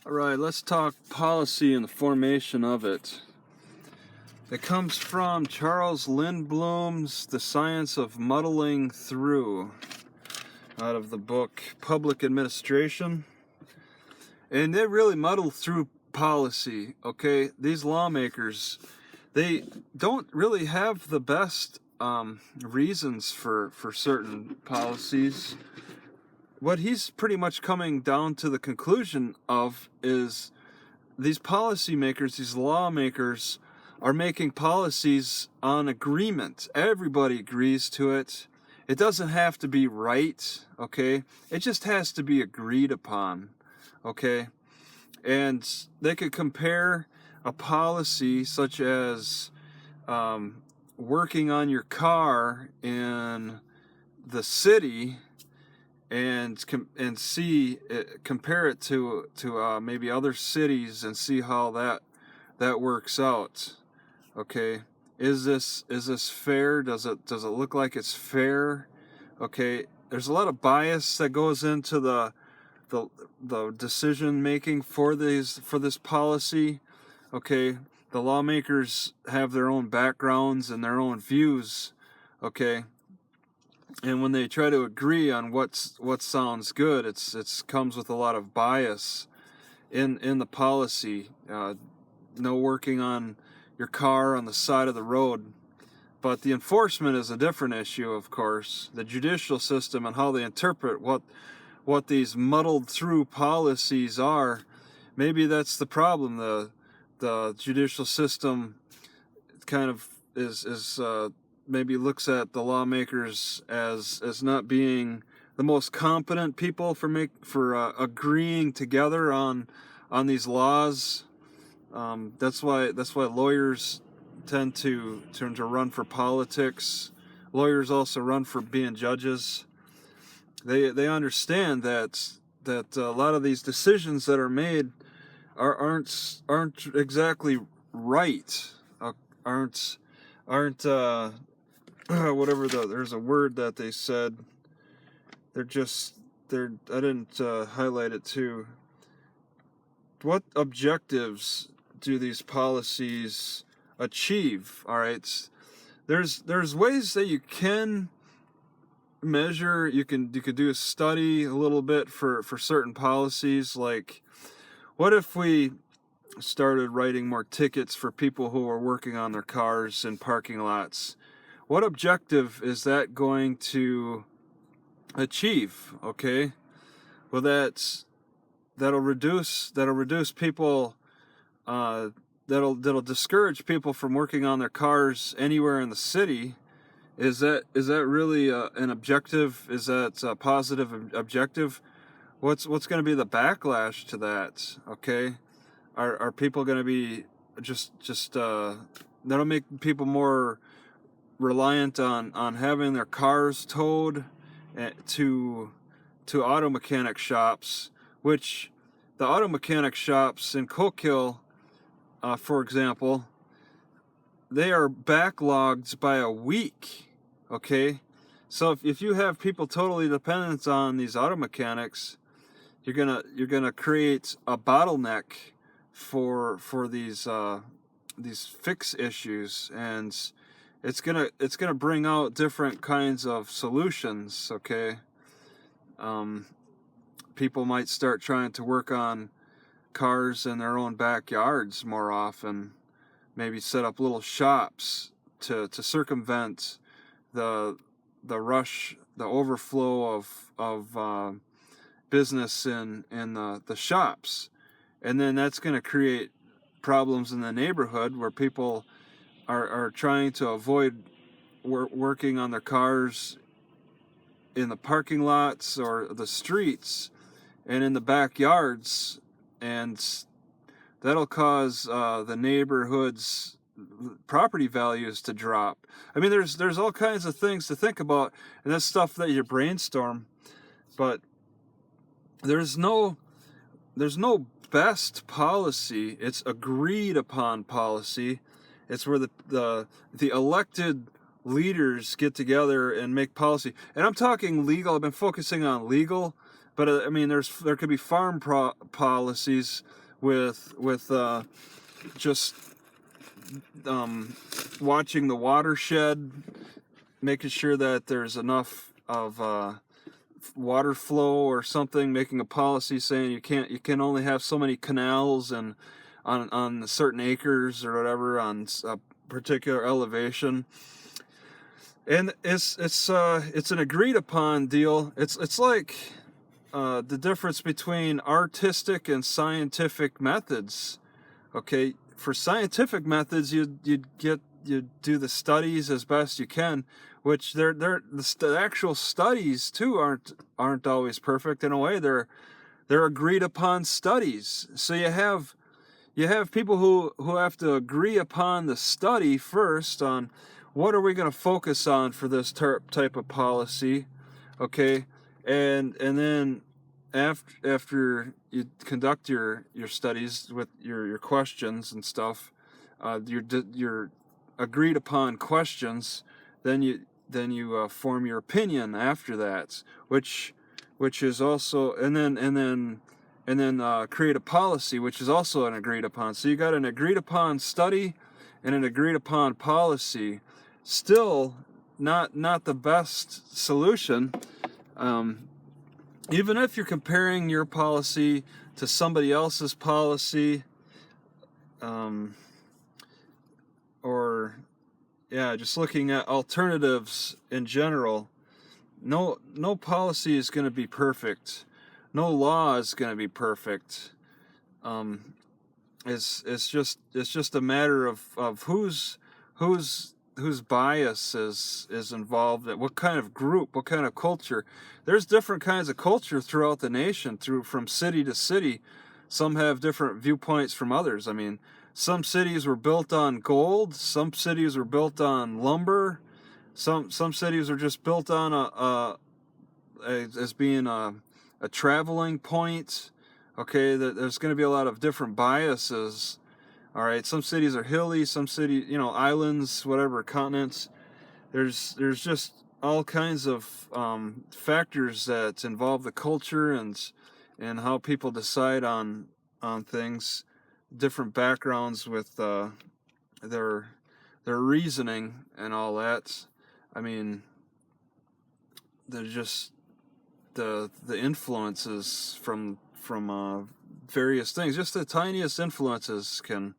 All right, let's talk policy and the formation of it. It comes from Charles Linbloom's The Science of Muddling Through, out of the book Public Administration. And they really muddle through policy, okay? These lawmakers, they don't really have the best reasons for certain policies. What he's pretty much coming down to the conclusion of is these policymakers, these lawmakers, are making policies on agreement. Everybody agrees to it. It doesn't have to be right, okay? It just has to be agreed upon, okay? And they could compare a policy such as working on your car in the city and compare it to maybe other cities and see how that works out. Okay, is this fair? Does it look like it's fair? Okay, there's a lot of bias that goes into the decision making for this policy. Okay, the lawmakers have their own backgrounds and their own views. Okay. And when they try to agree on what sounds good, it's comes with a lot of bias in the policy. No working on your car on the side of the road, but the enforcement is a different issue, of course. The judicial system and how they interpret what these muddled through policies are. Maybe that's the problem. The judicial system kind of is maybe looks at the lawmakers as not being the most competent people for agreeing together on these laws. That's why lawyers tend to run for politics. Lawyers also run for being judges. They understand that a lot of these decisions that are made aren't exactly right. Aren't whatever there's a word that they said. I didn't highlight it too. What objectives do these policies achieve? All right, there's ways that you can measure. You could do a study a little bit for certain policies. Like, what if we started writing more tickets for people who are working on their cars in parking lots? What objective is that going to achieve? Okay, well, that'll reduce people. That'll discourage people from working on their cars anywhere in the city. Is that really an objective? Is that a positive objective? What's going to be the backlash to that? Okay, are people going to be just that'll make people more reliant on having their cars towed to auto mechanic shops, which the auto mechanic shops in Coquille, for example, they are backlogged by a week. Okay, so if you have people totally dependent on these auto mechanics, you're gonna create a bottleneck for these fix issues, and it's gonna bring out different kinds of solutions. Okay, people might start trying to work on cars in their own backyards more often. Maybe set up little shops to circumvent the rush, the overflow of business in the shops, and then that's going to create problems in the neighborhood where people are trying to avoid working on their cars in the parking lots or the streets and in the backyards, and that'll cause the neighborhood's property values to drop. I mean, there's all kinds of things to think about, and that's stuff that you brainstorm, but there's no best policy. It's agreed upon policy. It's where the elected leaders get together and make policy. And I'm talking legal. I've been focusing on legal, But I mean, there could be farm policies with just watching the watershed, making sure that there's enough of water flow or something, making a policy saying you can only have so many canals and on certain acres or whatever on a particular elevation. And it's an agreed upon deal. It's like the difference between artistic and scientific methods. Okay, for scientific methods, you do the studies as best you can, which the actual studies too aren't always perfect. In a way, they're agreed upon studies. So you have people who have to agree upon the study first on what are we going to focus on for this type of policy, okay, and then after you conduct your studies with your questions and stuff, your agreed upon questions, then you form your opinion after that, which is also and then create a policy, which is also an agreed upon. So you got an agreed upon study and an agreed upon policy. Still not the best solution. Even if you're comparing your policy to somebody else's policy, or just looking at alternatives in general, no policy is going to be perfect. No law is going to be perfect. It's just a matter of whose bias is involved, what kind of group, what kind of culture. There's different kinds of culture throughout the nation, from city to city. Some have different viewpoints from others. I mean, some cities were built on gold, some cities were built on lumber, some cities are just built on as being a traveling point. Okay, there's going to be a lot of different biases. All right, some cities are hilly, some cities, islands, whatever, continents. There's just all kinds of factors that involve the culture and how people decide on things, different backgrounds with their reasoning and all that. I mean, they're just the influences from various things. Just the tiniest influences can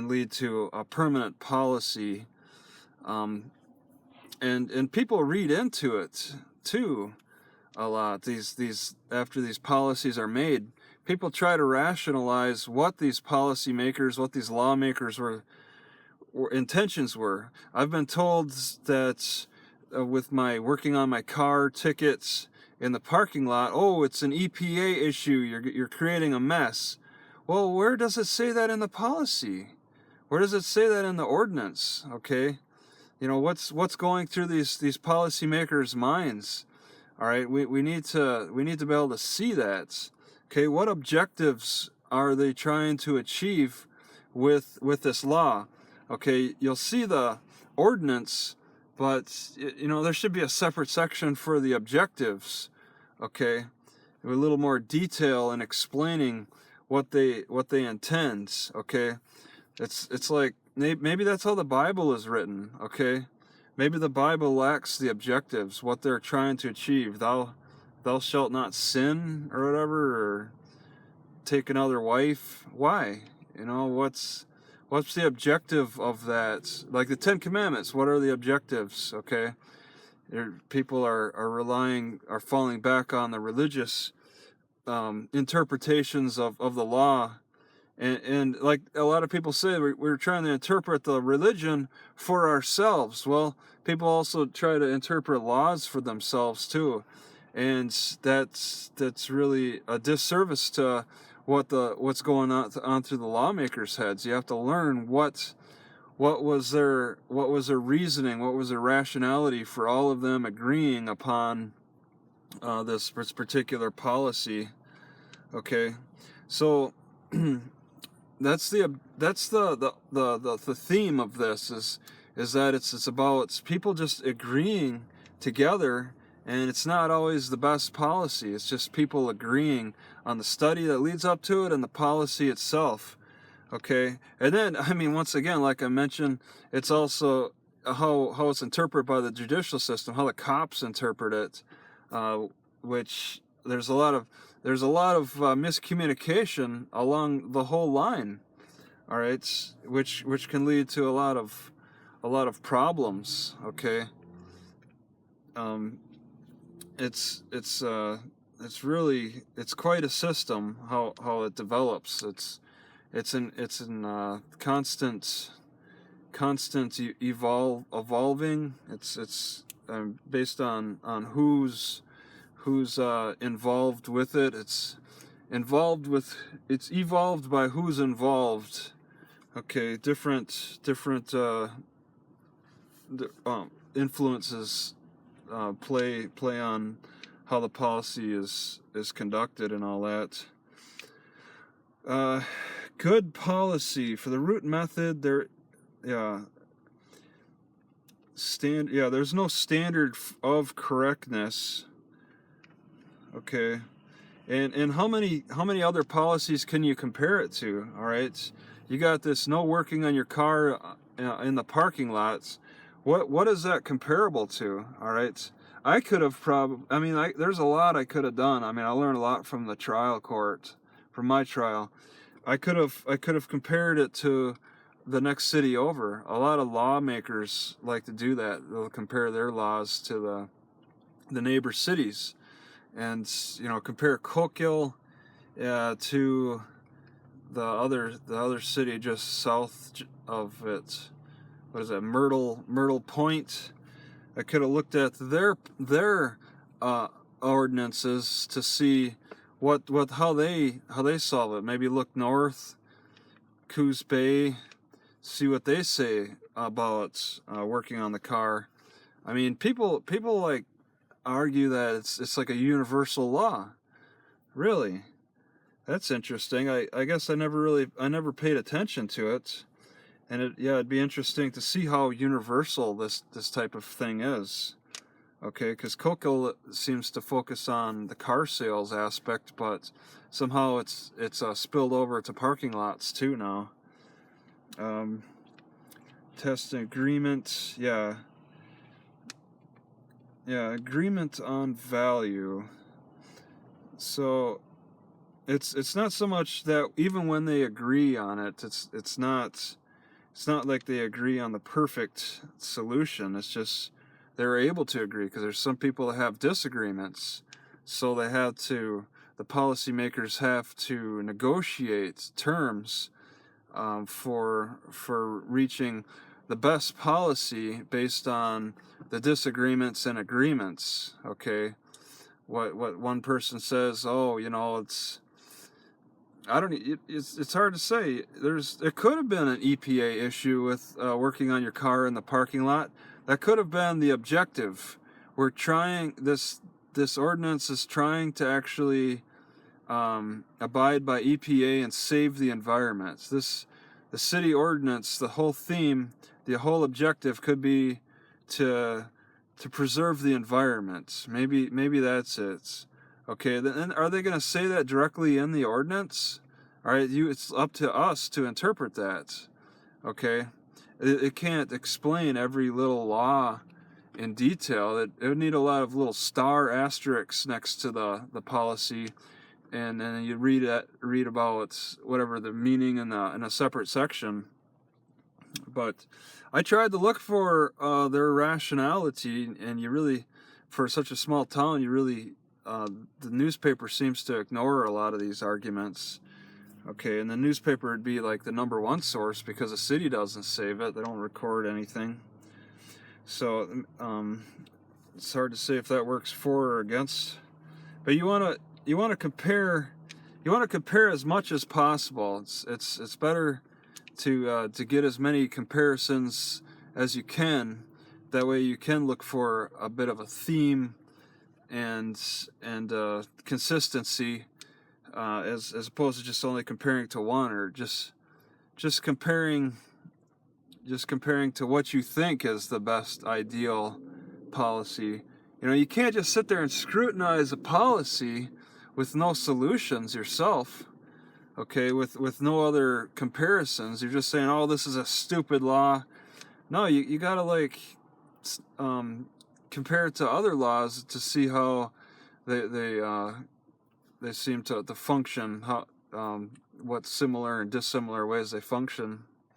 lead to a permanent policy, and people read into it too a lot. These after these policies are made, people try to rationalize what these policymakers, what these lawmakers were intentions were. I've been told that with my working on my car tickets in the parking lot, oh, it's an EPA issue, you're creating a mess. Well, where does it say that in the policy? Where does it say that in the ordinance? Okay, what's going through these policymakers' minds? All right, we need to be able to see that. Okay, what objectives are they trying to achieve with this law? Okay, you'll see the ordinance, but there should be a separate section for the objectives. Okay, with a little more detail in explaining what they intend. Okay, it's like maybe that's how the Bible is written. Okay, maybe the Bible lacks the objectives, what they're trying to achieve. Thou shalt not sin, or whatever, or take another wife. Why? What's the objective of that? Like the Ten Commandments, what are the objectives? Okay, people are falling back on the religious interpretations of the law, and like a lot of people say, we're trying to interpret the religion for ourselves. Well, people also try to interpret laws for themselves too, and that's really a disservice to what's going on through the lawmakers' heads. You have to learn what was their reasoning, what was their rationality for all of them agreeing upon this particular policy. Okay, so that's the theme of this is that it's about people just agreeing together and it's not always the best policy. It's just people agreeing on the study that leads up to it and the policy itself. Okay, and then, I mean, once again, like I mentioned, it's also how it's interpreted by the judicial system, how the cops interpret it, which there's a lot of miscommunication along the whole line. All right, which can lead to a lot of problems. Okay, it's quite a system how it develops. It's in constant evolving. It's based on who's involved with it. It's evolved by who's involved. Okay, different influences play on how the policy is conducted and all that. Good policy for the root method. There's no standard of correctness. Okay, and how many other policies can you compare it to? All right, you got this no working on your car in the parking lots. What is that comparable to? All right, I could have there's a lot I could have done. I mean, I learned a lot from the trial court, from my trial. I could have compared it to the next city over. A lot of lawmakers like to do that. They'll compare their laws to the neighbor cities, and compare Coquille to the other city just south of it. What is that? Myrtle Point. I could have looked at their ordinances to see how they solve it. Maybe look north, Coos Bay, see what they say about working on the car. I mean, people like argue that it's like a universal law. Really, that's interesting. I guess I never paid attention to it, and it'd be interesting to see how universal this type of thing is. Okay, because Coquille seems to focus on the car sales aspect, but somehow it's spilled over to parking lots too now. Test agreement, agreement on value. So it's not so much that even when they agree on it, it's not like they agree on the perfect solution. It's just they're able to agree, because there's some people that have disagreements, so the policymakers have to negotiate terms for reaching the best policy based on the disagreements and agreements. Okay, what one person says, it's hard to say. It could have been an EPA issue with working on your car in the parking lot. That could have been the objective. We're trying this ordinance is trying to actually abide by EPA and save the environment. The city ordinance, the whole theme, the whole objective could be to preserve the environment. Maybe that's it. Okay, then are they going to say that directly in the ordinance? All right, it's up to us to interpret that. Okay, it can't explain every little law in detail. It would need a lot of little star asterisks next to the policy, and then you read about whatever the meaning in a separate section. But I tried to look for their rationality, and you really, for such a small town, the newspaper seems to ignore a lot of these arguments. Okay, and the newspaper would be like the number one source, because the city doesn't save it. They don't record anything. So it's hard to say if that works for or against. But you want to compare as much as possible. It's better to get as many comparisons as you can. That way you can look for a bit of a theme and consistency, as opposed to just only comparing to one, or just comparing to what you think is the best ideal policy. You know, you can't just sit there and scrutinize a policy with no solutions yourself, okay, with no other comparisons. You're just saying, oh, this is a stupid law. No, you gotta, like, compare it to other laws to see how they seem to function, how what similar and dissimilar ways they function.